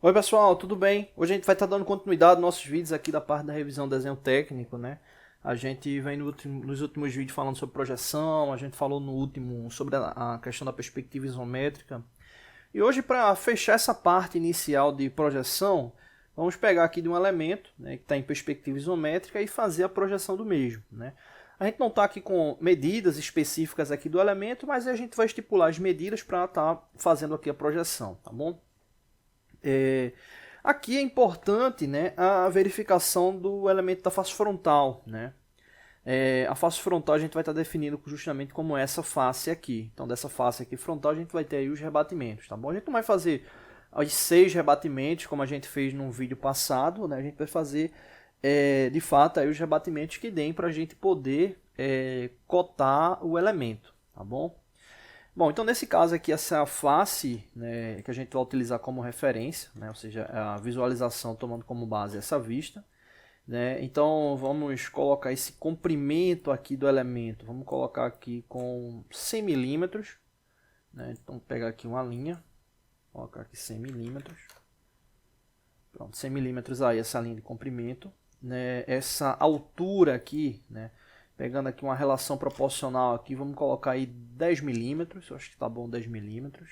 Oi pessoal, tudo bem? Hoje a gente vai estar dando continuidade aos nossos vídeos aqui da parte da revisão do desenho técnico, né? A gente vem nos últimos vídeos falando sobre projeção, a gente falou no último sobre a questão da perspectiva isométrica. E hoje, para fechar essa parte inicial de projeção, vamos pegar aqui de um elemento, né, que está em perspectiva isométrica e fazer a projeção do mesmo, né? A gente não está aqui com medidas específicas aqui do elemento, mas a gente vai estipular as medidas para estar fazendo aqui a projeção, tá bom? Aqui é importante, né, a verificação do elemento da face frontal, né? A face frontal a gente vai estar definindo justamente como essa face aqui. Então, dessa face aqui frontal, a gente vai ter aí os rebatimentos, tá bom? A gente não vai fazer os 6 rebatimentos, como a gente fez no vídeo passado, né? A gente vai fazer, de fato, aí os rebatimentos que deem para a gente poder cotar o elemento, tá bom? Bom, então nesse caso aqui, essa face, né, que a gente vai utilizar como referência, né, ou seja, a visualização tomando como base essa vista, né? Então vamos colocar esse comprimento aqui do elemento, vamos colocar aqui com 100 milímetros, né? Então pegar aqui uma linha, colocar aqui 100 milímetros, pronto, 100 milímetros aí essa linha de comprimento, né? Essa altura aqui, né? Pegando aqui uma relação proporcional aqui, vamos colocar aí 10 milímetros, eu acho que tá bom 10 milímetros.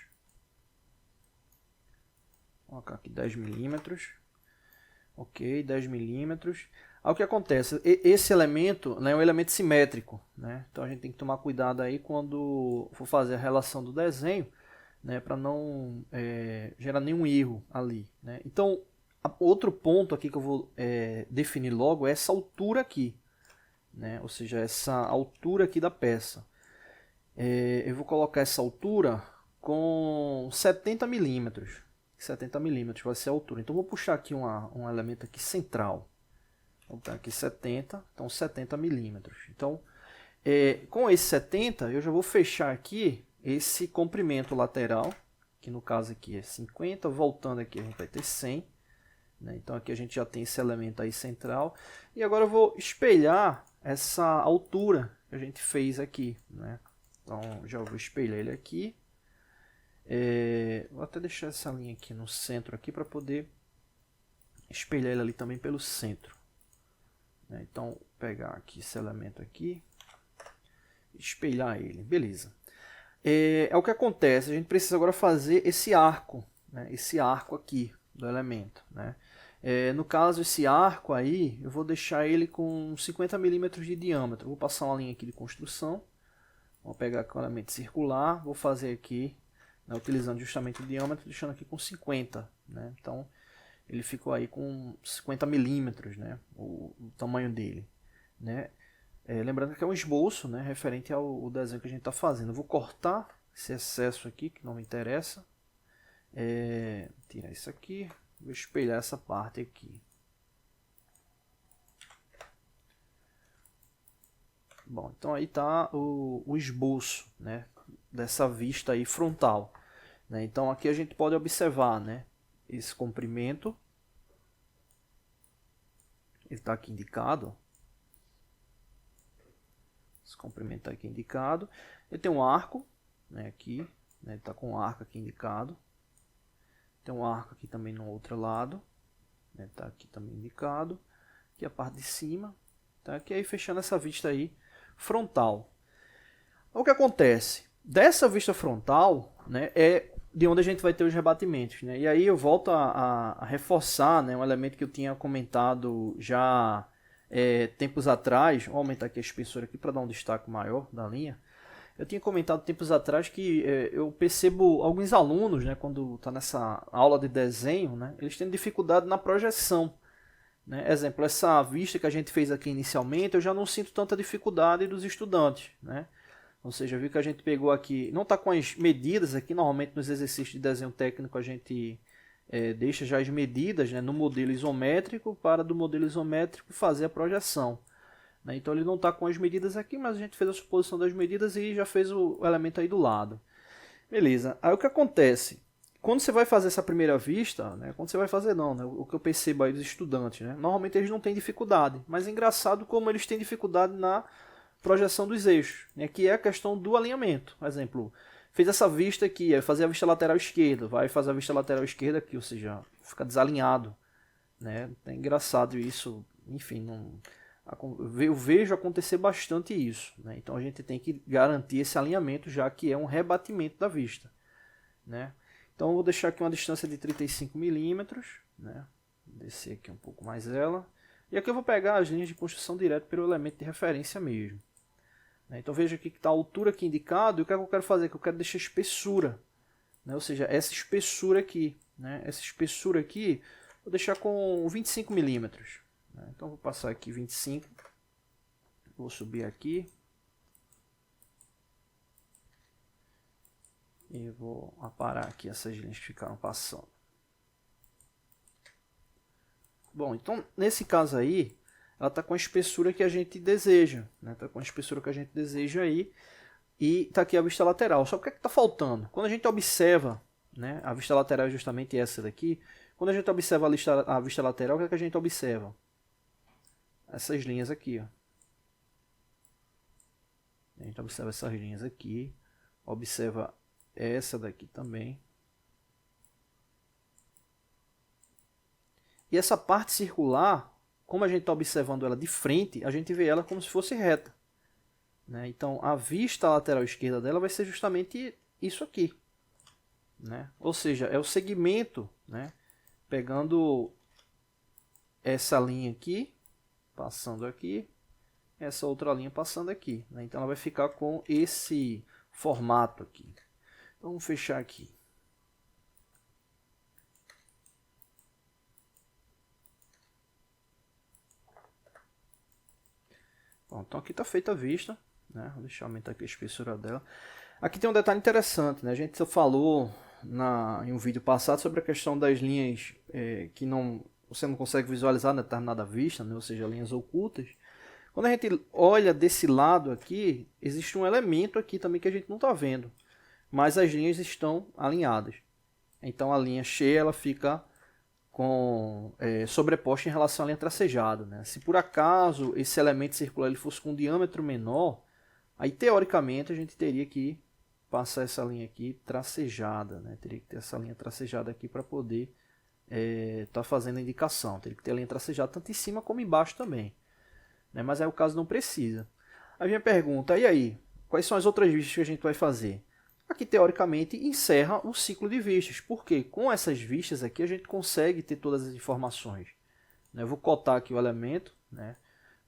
Vou colocar aqui 10 milímetros. Ok, 10 milímetros. Aí o que acontece? Esse elemento, né, é um elemento simétrico, né? Então a gente tem que tomar cuidado aí quando for fazer a relação do desenho, né, para não gerar nenhum erro ali, né? Então, outro ponto aqui que eu vou definir logo é essa altura aqui, né? Ou seja, essa altura aqui da peça. Eu vou colocar essa altura com 70 milímetros. 70 milímetros vai ser a altura. Então vou puxar aqui um elemento aqui central. Vou botar aqui 70, então 70 milímetros. Então, com esse 70, eu já vou fechar aqui esse comprimento lateral, que no caso aqui é 50, voltando aqui a gente vai ter 100. Né? Então aqui a gente já tem esse elemento aí central. E agora eu vou espelhar essa altura que a gente fez aqui, né? Então já vou espelhar ele aqui. Vou até deixar essa linha aqui no centro aqui para poder espelhar ele ali também pelo centro, né? Então pegar aqui esse elemento aqui, espelhar ele, beleza. É o que acontece, a gente precisa agora fazer esse arco, né? Esse arco aqui do elemento, né? No caso, esse arco aí, eu vou deixar ele com 50 milímetros de diâmetro. Vou passar uma linha aqui de construção. Vou pegar aqui o elemento circular, vou fazer aqui, né, utilizando justamente o diâmetro, deixando aqui com 50. Né? Então, ele ficou aí com 50 milímetros, né, o tamanho dele. Né? Lembrando que é um esboço, né, referente ao desenho que a gente está fazendo. Eu vou cortar esse excesso aqui, que não me interessa. Tirar isso aqui. Vou espelhar essa parte aqui. Bom, então aí está o esboço, né, dessa vista aí frontal. Né? Então aqui a gente pode observar, né, esse comprimento. Ele está aqui indicado. Esse comprimento está aqui indicado. Ele tem um arco, né, aqui. Né, ele está com um arco aqui indicado. Tem um arco aqui também no outro lado, né? Tá aqui também indicado. Aqui a parte de cima, tá aqui aí fechando essa vista aí frontal. O que acontece? Dessa vista frontal, né, é de onde a gente vai ter os rebatimentos, né? E aí eu volto a reforçar, né, um elemento que eu tinha comentado já tempos atrás. Vou aumentar aqui a espessura aqui para dar um destaque maior da linha. Eu tinha comentado tempos atrás que eu percebo alguns alunos, né, quando está nessa aula de desenho, né, eles têm dificuldade na projeção. Né? Exemplo, essa vista que a gente fez aqui inicialmente, eu já não sinto tanta dificuldade dos estudantes. Né? Ou seja, viu que a gente pegou aqui, não está com as medidas aqui, normalmente nos exercícios de desenho técnico a gente deixa já as medidas, né, no modelo isométrico para do modelo isométrico fazer a projeção. Então ele não está com as medidas aqui, mas a gente fez a suposição das medidas e já fez o elemento aí do lado. Beleza. Aí o que acontece? Quando você vai fazer essa primeira vista, né, quando você vai fazer não, né, o que eu percebo aí dos estudantes, né, normalmente eles não têm dificuldade, mas é engraçado como eles têm dificuldade na projeção dos eixos, né, que é a questão do alinhamento. Por exemplo, fez essa vista aqui, vai fazer a vista lateral esquerda, vai fazer a vista lateral esquerda aqui, ou seja, fica desalinhado, né? É engraçado isso, enfim, eu vejo acontecer bastante isso, né? Então a gente tem que garantir esse alinhamento, já que é um rebatimento da vista, né? Então eu vou deixar aqui uma distância de 35 milímetros, né? Descer aqui um pouco mais ela. E aqui eu vou pegar as linhas de construção direto pelo elemento de referência mesmo. Então veja aqui que está a altura aqui indicada, e o que é que eu quero fazer? Que eu quero deixar espessura, né? Ou seja, essa espessura aqui, né? Essa espessura aqui, vou deixar com 25 milímetros. Então vou passar aqui 25, vou subir aqui e vou aparar aqui essas linhas que ficaram passando. Bom, então nesse caso aí, ela está com a espessura que a gente deseja, né? Está com a espessura que a gente deseja aí, e está aqui a vista lateral. Só que o que é que está faltando? Quando a gente observa, né, a vista lateral é justamente essa daqui, quando a gente observa a vista lateral, o que é que a gente observa? Essas linhas aqui, ó. A gente observa essas linhas aqui, observa essa daqui também. E essa parte circular, como a gente está observando ela de frente, a gente vê ela como se fosse reta, né? Então a vista lateral esquerda dela vai ser justamente isso aqui, né? Ou seja, é o segmento, né? Pegando essa linha aqui, passando aqui, essa outra linha passando aqui, né? Então ela vai ficar com esse formato aqui. Então vamos fechar aqui. Bom, então aqui está feita a vista, né? Vou deixar aumentar aqui a espessura dela. Aqui tem um detalhe interessante, né? A gente falou em um vídeo passado sobre a questão das linhas que você não consegue visualizar na determinada vista, né? Ou seja, linhas ocultas. Quando a gente olha desse lado aqui, existe um elemento aqui também que a gente não está vendo, mas as linhas estão alinhadas. Então a linha cheia ela fica sobreposta em relação à linha tracejada, né? Se por acaso esse elemento circular ele fosse com um diâmetro menor, aí teoricamente a gente teria que passar essa linha aqui tracejada, né? Teria que ter essa linha tracejada aqui para poder estar fazendo a indicação. Teria que ter a linha tracejada tanto em cima como embaixo também, né? Mas aí o caso não precisa. A minha pergunta, e aí? Quais são as outras vistas que a gente vai fazer? Aqui, teoricamente, encerra o ciclo de vistas, porque com essas vistas aqui a gente consegue ter todas as informações. Eu vou cotar aqui o elemento, né?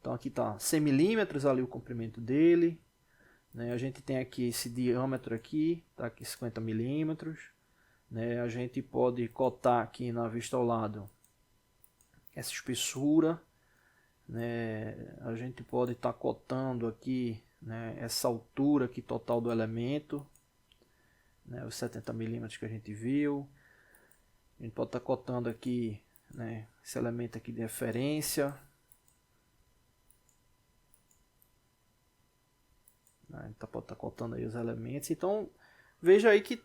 Então aqui está 100 milímetros ali o comprimento dele, né? A gente tem aqui esse diâmetro aqui, está aqui 50 milímetros, né? A gente pode cotar aqui na vista ao lado essa espessura, né? A gente pode estar cotando aqui, né, essa altura aqui total do elemento, né, os 70 milímetros que a gente viu. A gente pode estar cotando aqui, né, esse elemento aqui de referência. A gente pode estar cotando aí os elementos. Então veja aí que,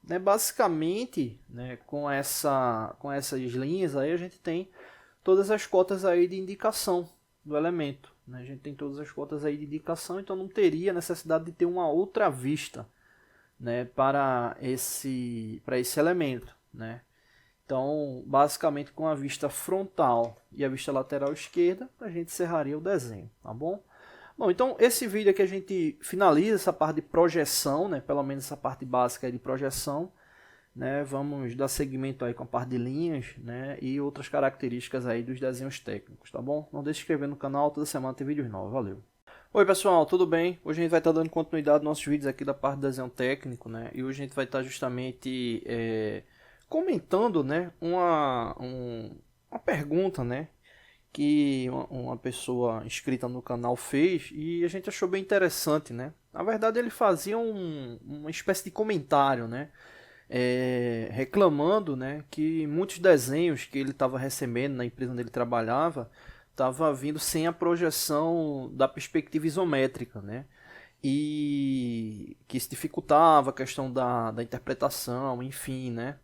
né, basicamente, né, com essas linhas aí a gente tem todas as cotas aí de indicação do elemento, né? A gente tem todas as cotas aí de indicação, então não teria necessidade de ter uma outra vista, né, para esse elemento, né? Então, basicamente com a vista frontal e a vista lateral esquerda, a gente encerraria o desenho, tá bom? Bom, então esse vídeo aqui a gente finaliza essa parte de projeção, né? Pelo menos essa parte básica aí de projeção, né? Vamos dar seguimento aí com a parte de linhas, né, e outras características aí dos desenhos técnicos, tá bom? Não deixe de se inscrever no canal, toda semana tem vídeos novos, valeu! Oi pessoal, tudo bem? Hoje a gente vai estar dando continuidade aos nossos vídeos aqui da parte de desenho técnico, né? E hoje a gente vai estar justamente comentando, né, uma pergunta, né, que uma pessoa inscrita no canal fez e a gente achou bem interessante, né? Na verdade ele fazia uma espécie de comentário, né? Reclamando, né, que muitos desenhos que ele estava recebendo na empresa onde ele trabalhava estava vindo sem a projeção da perspectiva isométrica, né, e que isso dificultava a questão da interpretação, enfim, né,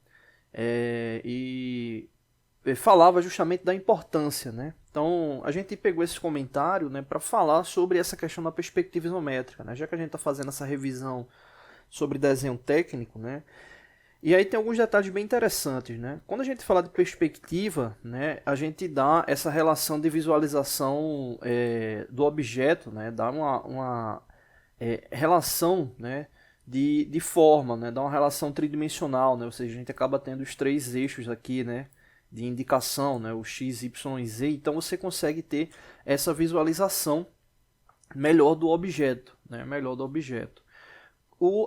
e falava justamente da importância, né. Então a gente pegou esse comentário, né, para falar sobre essa questão da perspectiva isométrica, né, já que a gente está fazendo essa revisão sobre desenho técnico, né? E aí tem alguns detalhes bem interessantes, né? Quando a gente fala de perspectiva, né, a gente dá essa relação de visualização do objeto, né? Dá uma relação, né, de forma, né? Dá uma relação tridimensional, né? Ou seja, a gente acaba tendo os três eixos aqui, né, de indicação, né? O X, Y e Z. Então você consegue ter essa visualização melhor do objeto, né? Melhor do objeto.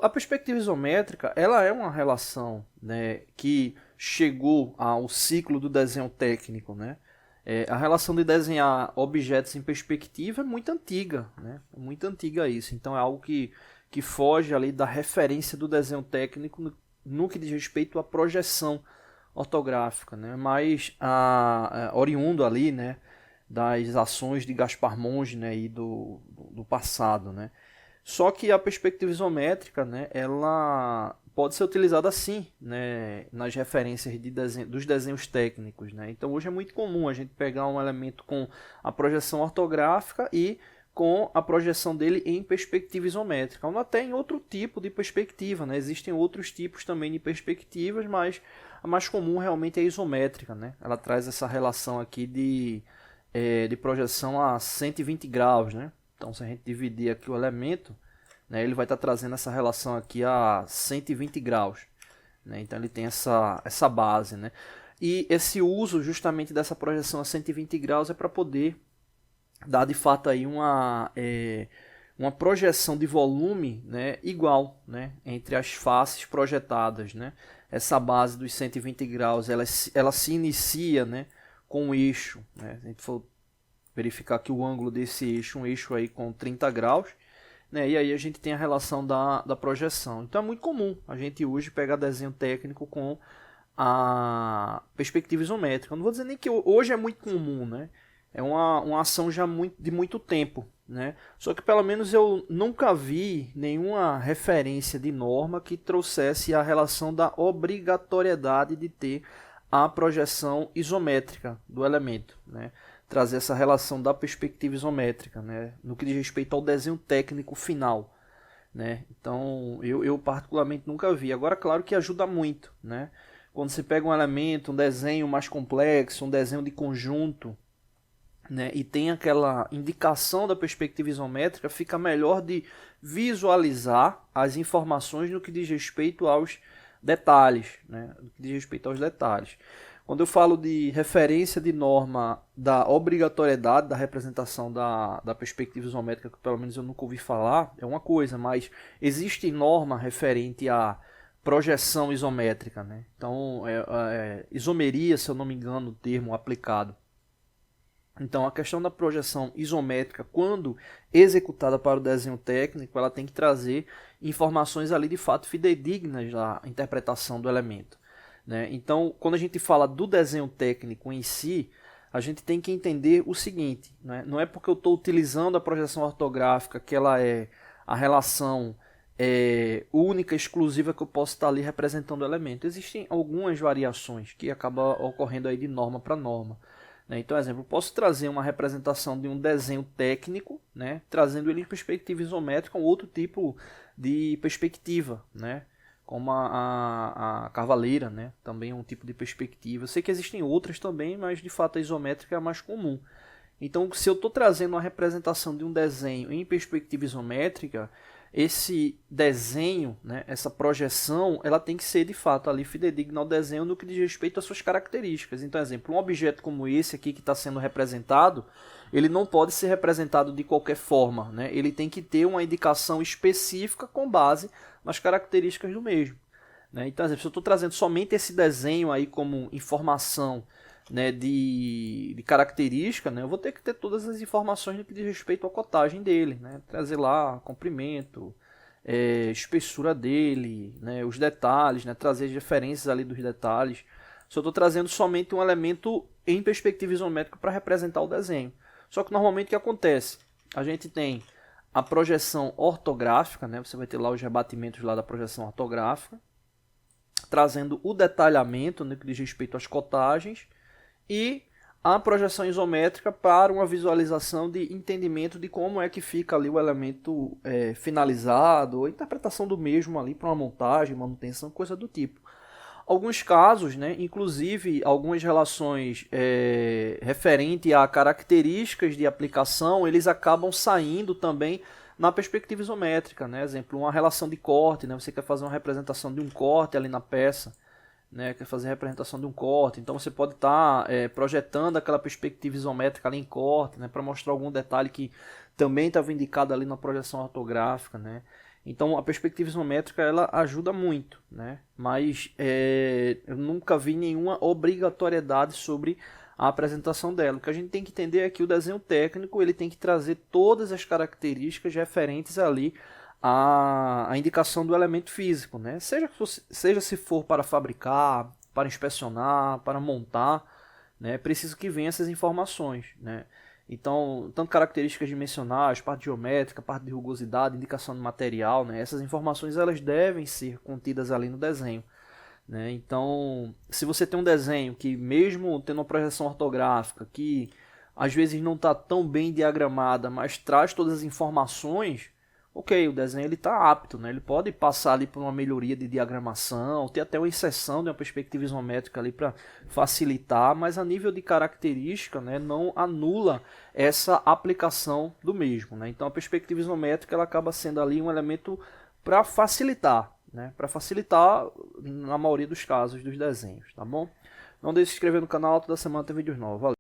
A perspectiva isométrica, ela é uma relação, né, que chegou ao ciclo do desenho técnico, né? A relação de desenhar objetos em perspectiva é muito antiga, né? É muito antiga isso. Então é algo que foge ali da referência do desenho técnico no que diz respeito à projeção ortográfica, né? Mas oriundo ali, né, das ações de Gaspar Monge, né, e do passado, né? Só que a perspectiva isométrica, né, ela pode ser utilizada assim, né, nas referências de dos desenhos técnicos, né? Então hoje é muito comum a gente pegar um elemento com a projeção ortográfica e com a projeção dele em perspectiva isométrica, ou até em outro tipo de perspectiva, né? Existem outros tipos também de perspectivas, mas a mais comum realmente é a isométrica, né? Ela traz essa relação aqui de projeção a 120 graus, né? Então, se a gente dividir aqui o elemento, né, ele vai estar trazendo essa relação aqui a 120 graus. Né? Então, ele tem essa base. Né? E esse uso justamente dessa projeção a 120 graus é para poder dar, de fato, aí uma projeção de volume, né, igual, né, entre as faces projetadas. Né? Essa base dos 120 graus ela se inicia, né, com o eixo. Né? Se a gente for verificar que o ângulo desse eixo, um eixo aí com 30 graus, né? E aí a gente tem a relação da projeção. Então é muito comum a gente hoje pegar desenho técnico com a perspectiva isométrica. Eu não vou dizer nem que hoje é muito comum, né? É uma ação já de muito tempo, né? Só que pelo menos eu nunca vi nenhuma referência de norma que trouxesse a relação da obrigatoriedade de ter a projeção isométrica do elemento, né? Trazer essa relação da perspectiva isométrica, né, no que diz respeito ao desenho técnico final. Né? Então, eu particularmente nunca vi. Agora, claro que ajuda muito. Né? Quando você pega um elemento, um desenho mais complexo, um desenho de conjunto, né, e tem aquela indicação da perspectiva isométrica, fica melhor de visualizar as informações no que diz respeito aos detalhes. Né? No que diz respeito aos detalhes. Quando eu falo de referência de norma da obrigatoriedade da representação da perspectiva isométrica, que pelo menos eu nunca ouvi falar, é uma coisa, mas existe norma referente à projeção isométrica. Né? Então, isomeria, se eu não me engano, o termo aplicado. Então, a questão da projeção isométrica, quando executada para o desenho técnico, ela tem que trazer informações ali de fato fidedignas da interpretação do elemento. Né? Então, quando a gente fala do desenho técnico em si, a gente tem que entender o seguinte, né? Não é porque eu estou utilizando a projeção ortográfica que ela é a relação única, exclusiva que eu posso estar ali representando o elemento. Existem algumas variações que acabam ocorrendo aí de norma para norma. Né? Então, exemplo, eu posso trazer uma representação de um desenho técnico, né? Trazendo ele em perspectiva isométrica, um outro tipo de perspectiva, né? Como a cavaleira, né? Também é um tipo de perspectiva. Eu sei que existem outras também, mas de fato a isométrica é a mais comum. Então, se eu estou trazendo uma representação de um desenho em perspectiva isométrica, esse desenho, né, essa projeção, ela tem que ser de fato ali fidedigna ao desenho no que diz respeito às suas características. Então, exemplo, um objeto como esse aqui que está sendo representado, ele não pode ser representado de qualquer forma, né? Ele tem que ter uma indicação específica com base nas características do mesmo. Né? Então, exemplo, se eu estou trazendo somente esse desenho aí como informação, né, de característica, né, eu vou ter que ter todas as informações no que diz respeito à cotagem dele, né, trazer lá comprimento, espessura dele, né, os detalhes, né, trazer as referências ali dos detalhes. Se eu estou trazendo somente um elemento em perspectiva isométrica para representar o desenho. Só que normalmente o que acontece? A gente tem a projeção ortográfica, né, você vai ter lá os rebatimentos lá da projeção ortográfica, trazendo o detalhamento no que diz respeito às cotagens, e a projeção isométrica para uma visualização de entendimento de como é que fica ali o elemento finalizado, ou interpretação do mesmo ali para uma montagem, manutenção, coisa do tipo. Alguns casos, né, inclusive algumas relações referente a características de aplicação, eles acabam saindo também na perspectiva isométrica, né? Exemplo, uma relação de corte, né? Você quer fazer uma representação de um corte ali na peça, né? Quer fazer a representação de um corte, então você pode estar projetando aquela perspectiva isométrica ali em corte, né? Para mostrar algum detalhe que também estava indicado ali na projeção ortográfica, né? Então a perspectiva isométrica ela ajuda muito, né? Mas eu nunca vi nenhuma obrigatoriedade sobre a apresentação dela. O que a gente tem que entender é que o desenho técnico ele tem que trazer todas as características referentes ali à indicação do elemento físico, né? Seja se for para fabricar, para inspecionar, para montar, né? Preciso que venha essas informações, né? Então, tanto características dimensionais, parte geométrica, parte de rugosidade, indicação de material, né? Essas informações elas devem ser contidas ali no desenho, né? Então, se você tem um desenho que mesmo tendo uma projeção ortográfica que às vezes não está tão bem diagramada, mas traz todas as informações, ok, o desenho ele está apto, né? Ele pode passar ali por uma melhoria de diagramação, ter até uma inserção de uma perspectiva isométrica ali para facilitar, mas a nível de característica, né, não anula essa aplicação do mesmo, né? Então a perspectiva isométrica ela acaba sendo ali um elemento para facilitar, né? Para facilitar na maioria dos casos dos desenhos, tá bom? Não deixe de se inscrever no canal, toda semana tem vídeos novos. Valeu!